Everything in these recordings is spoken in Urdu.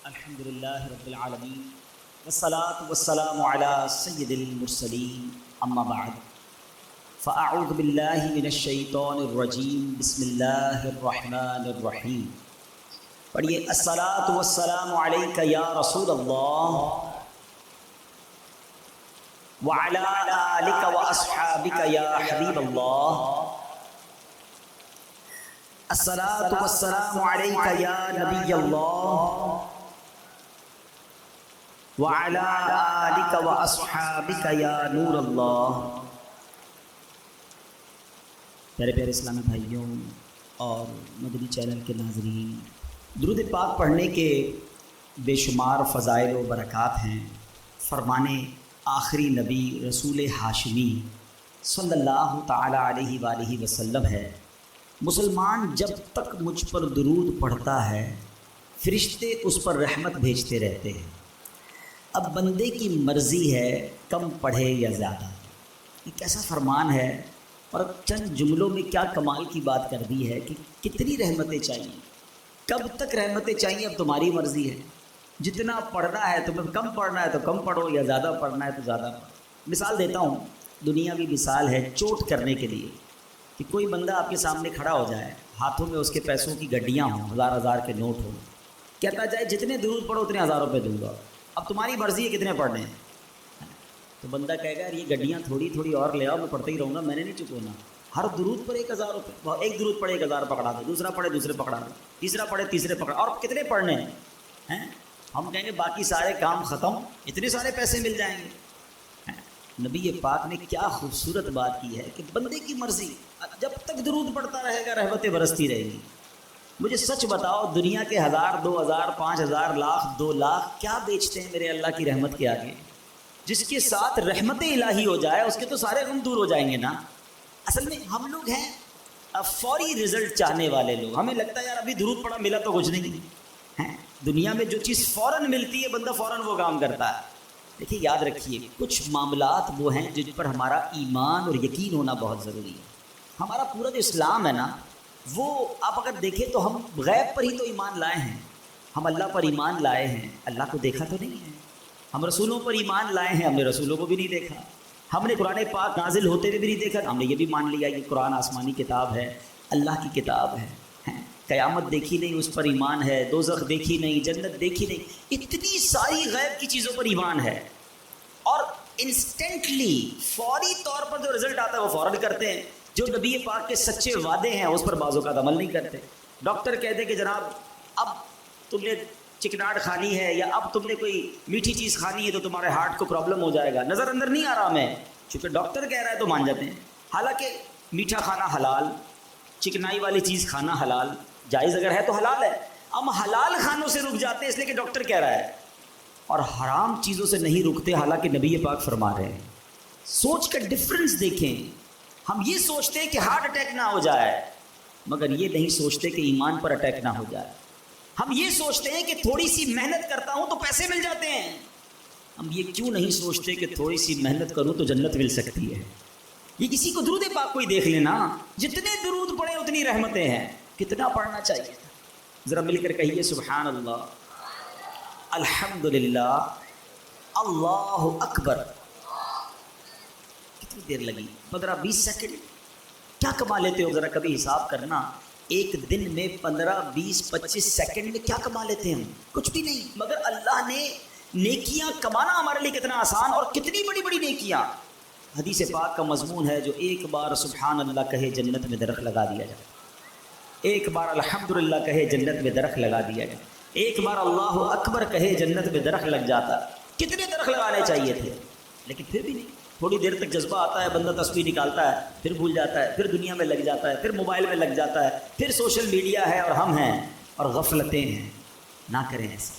الحمد للہ رب العالمین والصلاة والسلام علی سید المرسلین اما بعد فاعوذ باللہ من الشیطان الرجیم بسم اللہ الرحمن الرحیم. پڑھیے الصلاۃ والسلام علیک یا رسول اللہ وعلی آلک واصحابک یا حبیب اللہ. الصلاۃ والسلام علیک یا نبی اللہ وعلی آلک واصحابک یا نور اللہ. پیارے پیارے اسلامی بھائیوں اور مدنی چینل کے ناظرین، درود پاک پڑھنے کے بے شمار فضائل و برکات ہیں. فرمانے آخری نبی رسول ہاشمی صلی اللہ تعالی علیہ وآلہ وسلم ہے، مسلمان جب تک مجھ پر درود پڑھتا ہے فرشتے اس پر رحمت بھیجتے رہتے ہیں. اب بندے کی مرضی ہے کم پڑھے یا زیادہ. یہ کیسا فرمان ہے اور چند جملوں میں کیا کمال کی بات کر دی ہے کہ کتنی رحمتیں چاہیے، کب تک رحمتیں چاہیے اب تمہاری مرضی ہے. جتنا پڑھنا ہے تمہیں کم پڑھنا ہے تو کم پڑھو، یا زیادہ پڑھنا ہے تو زیادہ پڑھو. مثال دیتا ہوں، دنیاوی مثال ہے چوٹ کرنے کے لیے کہ کوئی بندہ آپ کے سامنے کھڑا ہو جائے، ہاتھوں میں اس کے پیسوں کی گڈیاں ہوں، ہزار ہزار کے نوٹ ہوں، کہتا جائے جتنے درود پڑھو اتنے 1000 روپے دوں گا. اب تمہاری مرضی ہے کتنے پڑھنے ہیں. تو بندہ کہے گا یار یہ گڈیاں تھوڑی تھوڑی اور لے آؤ، میں پڑھتا ہی رہوں گا، میں نے نہیں چکونا. ہر درود پر 1000 روپے، ایک درود پڑھے 1000 پکڑا دو، دوسرا پڑھے دوسرے پکڑا دو، تیسرا پڑھے تیسرے پکڑا، اور کتنے پڑھنے ہیں. ہم کہیں گے باقی سارے کام ختم، اتنے سارے پیسے مل جائیں گے. نبی پاک نے کیا خوبصورت بات کی ہے کہ بندے کی مرضی، جب تک درود پڑھتا رہے گا رحمتیں برستی رہیں گی. مجھے سچ بتاؤ، دنیا کے 1000 2000 5000 لاکھ 2 لاکھ کیا بیچتے ہیں میرے اللہ کی رحمت کے آگے؟ جس کے ساتھ رحمت الہی ہو جائے اس کے تو سارے غم دور ہو جائیں گے نا. اصل میں ہم لوگ ہیں فوری رزلٹ چاہنے والے لوگ. ہمیں لگتا ہے یار ابھی درود پڑھا ملا تو کچھ نہیں ہے. دنیا میں جو چیز فوراً ملتی ہے بندہ فوراً وہ کام کرتا ہے. دیکھیے یاد رکھیے، کچھ معاملات وہ ہیں جن پر ہمارا ایمان اور یقین ہونا بہت ضروری ہے. ہمارا پورا جو اسلام ہے نا، وہ آپ اگر دیکھیں تو ہم غیب پر ہی تو ایمان لائے ہیں. ہم اللہ پر ایمان لائے ہیں، اللہ کو دیکھا تو نہیں ہے. ہم رسولوں پر ایمان لائے ہیں، ہم نے رسولوں کو بھی نہیں دیکھا. ہم نے قرآن پاک نازل ہوتے ہوئے بھی نہیں دیکھا، ہم نے یہ بھی مان لیا کہ قرآن آسمانی کتاب ہے، اللہ کی کتاب ہے. قیامت دیکھی نہیں اس پر ایمان ہے، دوزخ دیکھی نہیں، جنت دیکھی نہیں، اتنی ساری غیب کی چیزوں پر ایمان ہے. اور انسٹنٹلی فوری طور پر جو رزلٹ آتا ہے وہ فوراً کرتے ہیں. جو نبی پاک کے سچے وعدے ہیں اس پر بعض اوقات عمل نہیں کرتے. ڈاکٹر کہتے ہیں کہ جناب اب تم نے چکناٹ کھانی ہے یا اب تم نے کوئی میٹھی چیز کھانی ہے تو تمہارے ہارٹ کو پرابلم ہو جائے گا. نظر اندر نہیں آ رہا ہمیں، چونکہ ڈاکٹر کہہ رہا ہے تو مان جاتے ہیں. حالانکہ میٹھا کھانا حلال، چکنائی والی چیز کھانا حلال، جائز اگر ہے تو حلال ہے. ہم حلال کھانوں سے رک جاتے ہیں اس لیے کہ ڈاکٹر کہہ رہا ہے، اور حرام چیزوں سے نہیں رکتے حالانکہ نبی پاک فرما رہے ہیں. سوچ کا ڈفرنس دیکھیں. ہم یہ سوچتے ہیں کہ ہارٹ اٹیک نہ ہو جائے، مگر یہ نہیں سوچتے کہ ایمان پر اٹیک نہ ہو جائے. ہم یہ سوچتے ہیں کہ تھوڑی سی محنت کرتا ہوں تو پیسے مل جاتے ہیں. ہم یہ کیوں نہیں سوچتے کہ تھوڑی سی محنت کروں تو جنت مل سکتی ہے. یہ کسی کو درود پاک کوئی دیکھ لینا، جتنے درود پڑھے اتنی رحمتیں ہیں. کتنا پڑھنا چاہیے؟ ذرا مل کر کہیے سبحان اللہ، الحمدللہ، اللہ اکبر. کتنی دیر لگی؟ 15-20 سیکنڈ. کیا کما لیتے ہو ذرا کبھی حساب کرنا. ایک دن میں 15-20-25 سیکنڈ میں کیا کما لیتے ہیں؟ کچھ بھی نہیں. مگر اللہ نے نیکیاں کمانا ہمارے لیے کتنا آسان، اور کتنی بڑی بڑی نیکیاں. حدیث پاک کا مضمون ہے جو ایک بار سبحان اللہ کہے جنت میں درخت لگا دیا جائے، ایک بار الحمدللہ کہے جنت میں درخت لگا دیا جائے، ایک بار اللہ اکبر کہے جنت میں درخت لگ جاتا. کتنے درخت لگانے چاہیے تھے، لیکن پھر بھی نہیں. تھوڑی دیر تک جذبہ آتا ہے، بندہ تسبیح نکالتا ہے، پھر بھول جاتا ہے، پھر دنیا میں لگ جاتا ہے، پھر موبائل میں لگ جاتا ہے، پھر سوشل میڈیا ہے اور ہم ہیں اور غفلتیں ہیں. نہ کریں ایسا.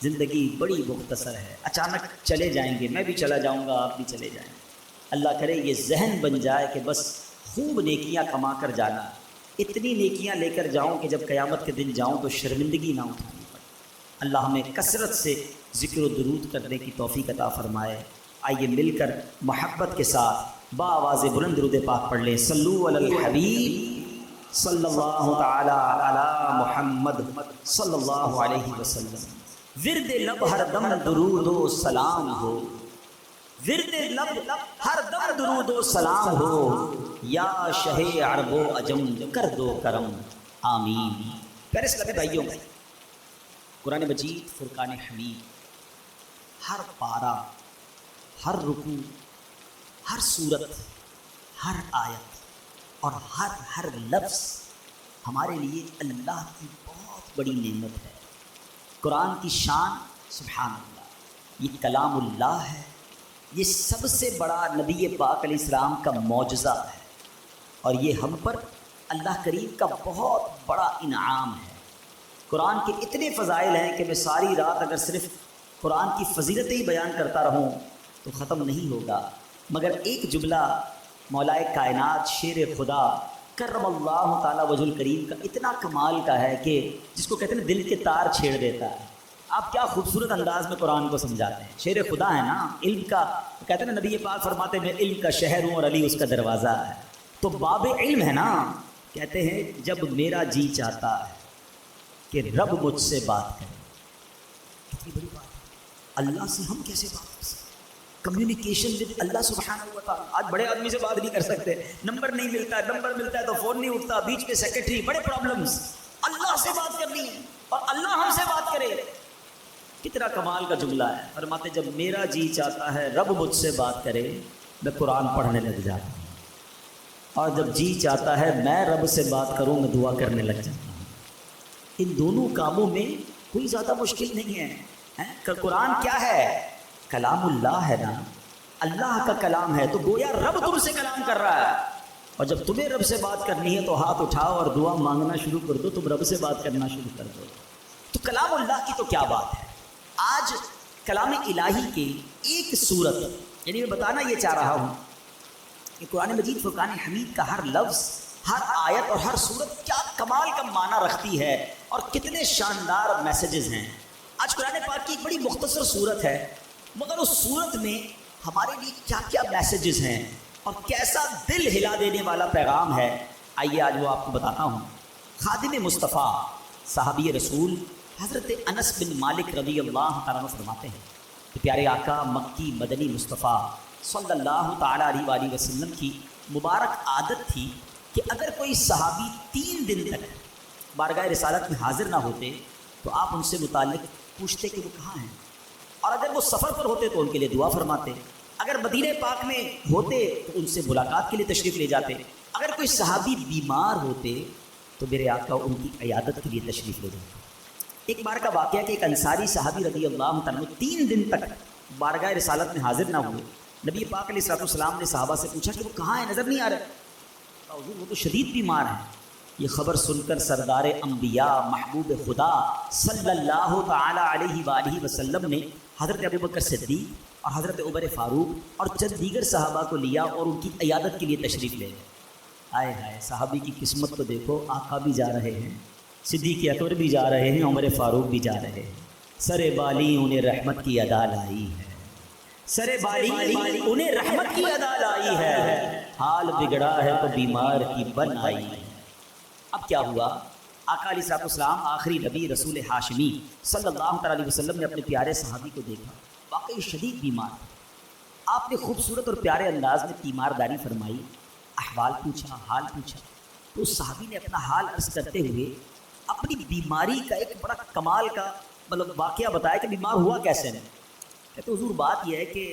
زندگی بڑی مختصر ہے، اچانک چلے جائیں گے، میں بھی چلا جاؤں گا، آپ بھی چلے جائیں گے. اللہ کرے یہ ذہن بن جائے کہ بس خوب نیکیاں کما کر جانا، اتنی نیکیاں لے کر جاؤں کہ جب قیامت کے دن جاؤں تو شرمندگی نہ اٹھانی پڑے. اللہ ہمیں کثرت سے ذکر و درود کرنے کی توفیق عطا فرمائے. آئیے مل کر محبت کے ساتھ بآواز بلند درود پاک پڑھ لیں. صلو علی الحبیب صلی اللہ تعالی علی محمد صلی اللہ علیہ وسلم. ورد لب ہر دم درود و سلام ہو، ورد لب ہر دم درود و سلام ہو، یا شہ عرب و عجم کر دو کرم آمین۔ پیارے اسلامی بھائیوں، قرآن مجید فرقان حمید ہر پارہ، ہر رکوع، ہر سورت، ہر آیت اور ہر لفظ ہمارے لیے اللہ کی بہت بڑی نعمت ہے۔ قرآن کی شان سبحان اللہ، یہ کلام اللہ ہے، یہ سب سے بڑا نبی پاک علیہ السلام کا معجزہ ہے، اور یہ ہم پر اللہ کریم کا بہت بڑا انعام ہے۔ قرآن کے اتنے فضائل ہیں کہ میں ساری رات اگر صرف قرآن کی فضیلتیں ہی بیان کرتا رہوں تو ختم نہیں ہوگا، مگر ایک جملہ مولائے کائنات شیر خدا کرم اللہ تعالیٰ وجہ الکریم کا اتنا کمال کا ہے کہ جس کو کہتے ہیں دل کے تار چھیڑ دیتا ہے۔ آپ کیا خوبصورت انداز میں قرآن کو سمجھاتے ہیں، شیر خدا ہے نا، علم کا، کہتے ہیں نا نبی پاک فرماتے ہیں میں علم کا شہر ہوں اور علی اس کا دروازہ ہے، تو باب علم ہے نا۔ کہتے ہیں جب میرا جی چاہتا ہے کہ رب مجھ سے بات کرے، کتنی بڑی بات ہے، اللہ سے ہم کیسے بات کر سکتے، کمیونیکیشن ود اللہ سبحانہ و تعالیٰ۔ آج بڑے آدمی سے بات نہیں کر سکتے، نمبر نہیں ملتا ہے، نمبر ملتا ہے تو فون نہیں اٹھتا، بیچ میں سیکرٹری، بڑے پرابلمز۔ اللہ سے بات کرنی ہے اور اللہ ہم سے بات کرے، کتنا کمال کا جملہ ہے۔ فرماتے جب میرا جی چاہتا ہے رب مجھ سے بات کرے، میں قرآن پڑھنے لگ جاتا ہوں، اور جب جی چاہتا ہے میں رب سے بات کروں، میں دعا کرنے لگ جاتا ہوں۔ ان دونوں کاموں میں کوئی زیادہ مشکل نہیں ہے۔ قرآن کیا ہے؟ کلام اللہ ہے نا، اللہ کا کلام ہے، تو گویا رب تم سے کلام کر رہا ہے، اور جب تمہیں رب سے بات کرنی ہے تو ہاتھ اٹھاؤ اور دعا مانگنا شروع کر دو، تم رب سے بات کرنا شروع کر دو۔ تو کلام اللہ کی تو کیا بات ہے۔ آج کلام الہی کی ایک صورت، یعنی میں بتانا یہ چاہ رہا ہوں کہ قرآن مجید فرقان حمید کا ہر لفظ، ہر آیت اور ہر صورت کیا کمال کا معنی رکھتی ہے اور کتنے شاندار میسیجز ہیں۔ آج قرآن پاک کی ایک بڑی مختصر صورت ہے، مگر اس صورت میں ہمارے لیے کیا کیا میسیجز ہیں اور کیسا دل ہلا دینے والا پیغام ہے، آئیے آج وہ آپ کو بتاتا ہوں۔ خادم مصطفیٰ صحابی رسول حضرت انس بن مالک رضی اللہ تعالیٰ عنہ فرماتے ہیں کہ پیارے آقا مکی مدنی مصطفیٰ صلی اللہ تعالیٰ علیہ وآلہ وسلم کی مبارک عادت تھی کہ اگر کوئی صحابی 3 دن تک بارگاہ رسالت میں حاضر نہ ہوتے تو آپ ان سے متعلق پوچھتے کہ وہ کہاں ہیں، اور اگر وہ سفر پر ہوتے تو ان کے لیے دعا فرماتے، اگر مدینہ پاک میں ہوتے تو ان سے ملاقات کے لیے تشریف لے جاتے، اگر کوئی صحابی بیمار ہوتے تو میرے آقا ان کی عیادت کے لیے تشریف لے جاتے۔ ایک بار کا واقعہ کہ ایک انصاری صحابی رضی اللہ تعالیٰ 3 دن تک بارگاہ رسالت میں حاضر نہ ہوئے، نبی پاک علیہ السلام نے صحابہ سے پوچھا کہ وہ کہاں ہیں، نظر نہیں آ رہے۔ حضور وہ تو شدید بیمار ہیں۔ یہ خبر سن کر سردار انبیاء محبوب خدا صلی اللہ تعالیٰ علیہ وآلہ وسلم نے حضرت ابوبکر صدیق اور حضرت عمر فاروق اور چند دیگر صحابہ کو لیا اور ان کی عیادت کے لیے تشریف لے گئے۔ ہائے ہائے، صحابی کی قسمت تو دیکھو، آقا بھی جا رہے ہیں، صدیق اکبر بھی جا رہے ہیں، عمر فاروق بھی جا رہے ہیں، سر بالی انہیں رحمت کی ادا لائی ہے، سر بالی انہیں رحمت کی ادا لائی ہے، حال بگڑا ہے تو بیمار کی بن آئی ہے۔ اب کیا ہوا؟ آقا علیہ السلام آخری نبی رسول ہاشمی صلی اللہ علیہ وسلم نے اپنے پیارے صحابی کو دیکھا، واقعی شدید بیمار۔ آپ نے خوبصورت اور پیارے انداز میں تیمارداری فرمائی، احوال پوچھا، حال پوچھا، تو اس صحابی نے اپنا حال عرض کرتے ہوئے اپنی بیماری کا ایک بڑا کمال کا واقعہ بتایا کہ بیمار ہوا کیسے ہے۔ کہتے حضور بات یہ ہے کہ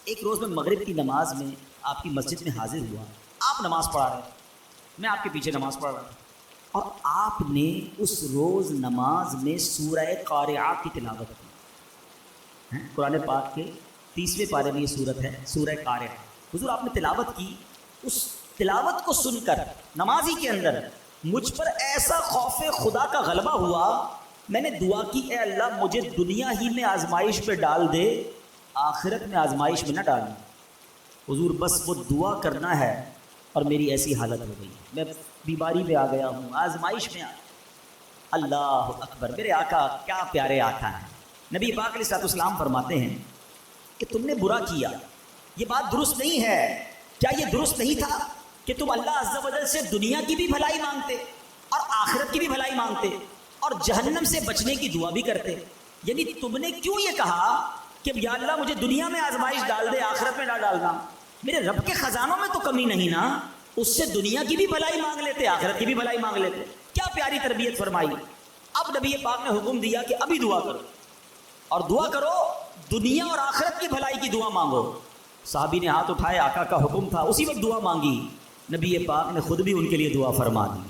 ایک روز میں مغرب کی نماز میں آپ کی مسجد میں حاضر ہوا، آپ نماز پڑھا رہے، میں آپ کے پیچھے نماز پڑھ رہا تھا، اور آپ نے اس روز نماز میں سورہ قارعہ کی تلاوت کی۔ قرآن پاک کے 30ویں پارے میں یہ صورت ہے، سورہ قارعہ۔ حضور آپ نے تلاوت کی، اس تلاوت کو سن کر نمازی کے اندر مجھ پر ایسا خوف خدا کا غلبہ ہوا، میں نے دعا کی اے اللہ مجھے دنیا ہی میں آزمائش پہ ڈال دے، آخرت میں آزمائش میں نہ ڈالنا۔ حضور بس وہ دعا کرنا ہے، اور میری ایسی حالت ہو گئی، میں بیماری میں آ گیا ہوں، آزمائش میں آ گیا۔ اللہ اکبر، میرے آقا کیا پیارے آقا ہیں۔ نبی پاک علیہ السلام فرماتے ہیں کہ تم نے برا کیا، یہ بات درست نہیں ہے۔ کیا یہ درست نہیں تھا کہ تم اللہ عز و جل سے دنیا کی بھی بھلائی مانگتے اور آخرت کی بھی بھلائی مانگتے اور جہنم سے بچنے کی دعا بھی کرتے؟ یعنی تم نے کیوں یہ کہا کہ یا اللہ مجھے دنیا میں آزمائش ڈال دے آخرت میں نہ ڈالنا؟ میرے رب کے خزانوں میں تو کمی نہیں نا، اس سے دنیا کی بھی بھلائی مانگ لیتے، آخرت کی بھی بھلائی مانگ لیتے۔ کیا پیاری تربیت فرمائی۔ اب نبی پاک نے حکم دیا کہ ابھی دعا کرو، اور دعا کرو دنیا اور آخرت کی بھلائی کی دعا مانگو۔ صحابی نے ہاتھ اٹھائے، آقا کا حکم تھا، اسی وقت دعا مانگی۔ نبی پاک نے خود بھی ان کے لیے دعا فرما دی۔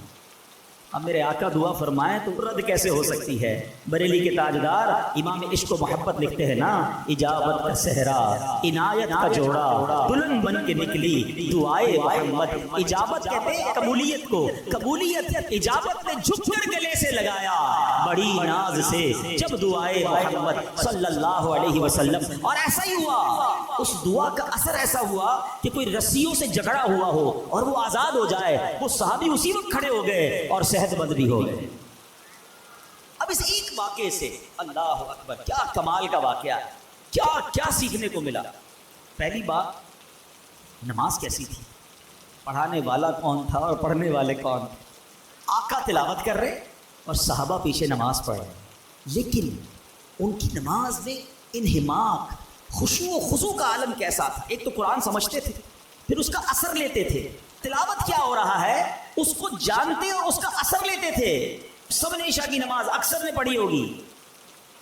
اب میرے آقا دعا فرمائیں تو رد کیسے ہو سکتی ہے؟ بریلی کے تاجدار امام عشق و محبت لکھتے ہیں نا، اجابت کا صحرا عنایت کا جوڑا دلہن بن کے نکلی دعائے محمد۔ اجابت کہتے ہیں قبولیت کو، قبولیت اجابت نے جھک کر گلے سے لگایا بڑی ناز سے جب دعائے محمد صلی اللہ علیہ وسلم۔ اور ایسا ہی ہوا، اس دعا کا اثر ایسا ہوا کہ کوئی رسیوں سے جکڑا ہوا ہو اور وہ آزاد ہو جائے، وہ صحابی اسی وقت کھڑے ہو گئے اور صحت مند بھی ہو گئے۔ اب اس ایک واقعے سے اللہ اکبر کیا کمال کا واقعہ ہے، کیا کیا سیکھنے کو ملا۔ پہلی بات نماز کیسی تھی، پڑھانے والا کون تھا اور پڑھنے والے کون تھے۔ آقا تلاوت کر رہے اور صحابہ پیچھے نماز پڑھ رہے، لیکن ان کی نماز میں انہماک، خشوع و خضوع کا عالم کیسا تھا۔ ایک تو قرآن سمجھتے تھے، پھر اس کا اثر لیتے تھے، تلاوت کیا ہو رہا ہے اس کو جانتے اور اس کا اثر لیتے تھے۔ سب نے عشاء کی نماز اکثر نے پڑھی ہوگی۔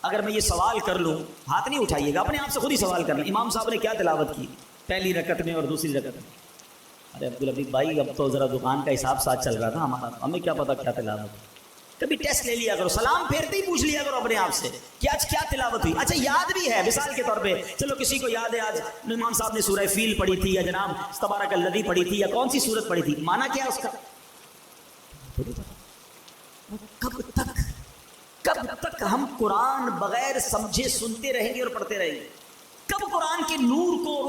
اگر میں یہ سوال کر لوں، ہاتھ نہیں اٹھائیے گا، اپنے آپ سے خود ہی سوال کرنا، امام صاحب نے کیا تلاوت کی پہلی رکعت میں اور دوسری رکعت میں؟ ارے عبدالحبیب بھائی اب تو ذرا دکان کا حساب ساتھ چل رہا تھا ہمارا، ہمیں کیا پتا کیا تلاوت۔ کبھی ٹیسٹ لے لیا کرو، سلام پھیرتے ہی پوچھ لیا کرو اپنے آپ سے کہ آج کیا تلاوت ہوئی۔ اچھا یاد بھی ہے، مثال کے طور پہ چلو کسی کو یاد ہے آج امام صاحب نے سورہ فیل پڑھی تھی یا جناب تبارک الذی پڑھی تھی یا کون سی سورت پڑھی تھی، مانا کیا اس کا؟ کب تک ہم قرآن بغیر سمجھے سنتے رہیں گے اور پڑھتے رہیں گے؟ کب قرآن کے نور کو اور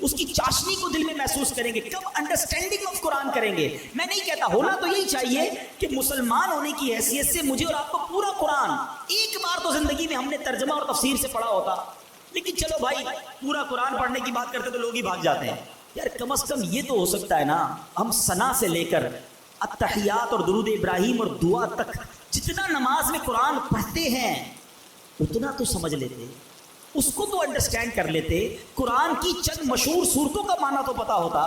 اس کی چاشنی کو دل میں محسوس کریں گے؟ کب انڈرسٹینڈنگ آف قرآن کریں گے؟ میں نہیں کہتا، ہونا تو یہی چاہیے کہ مسلمان ہونے کی حیثیت سے مجھے اور آپ کو پورا قرآن ایک بار تو زندگی میں ہم نے ترجمہ اور تفسیر سے پڑھا ہوتا، لیکن چلو بھائی پورا قرآن پڑھنے کی بات کرتے تو لوگ ہی بھاگ جاتے ہیں۔ یار کم از کم یہ تو ہو سکتا ہے نا، ہم ثنا سے لے کر التحیات اور درود ابراہیم اور دعا تک جتنا نماز میں قرآن پڑھتے ہیں اتنا تو سمجھ لیتے، اس کو تو انڈرسٹینڈ کر لیتے، قرآن کی چند مشہور صورتوں کا معنی تو پتا ہوتا۔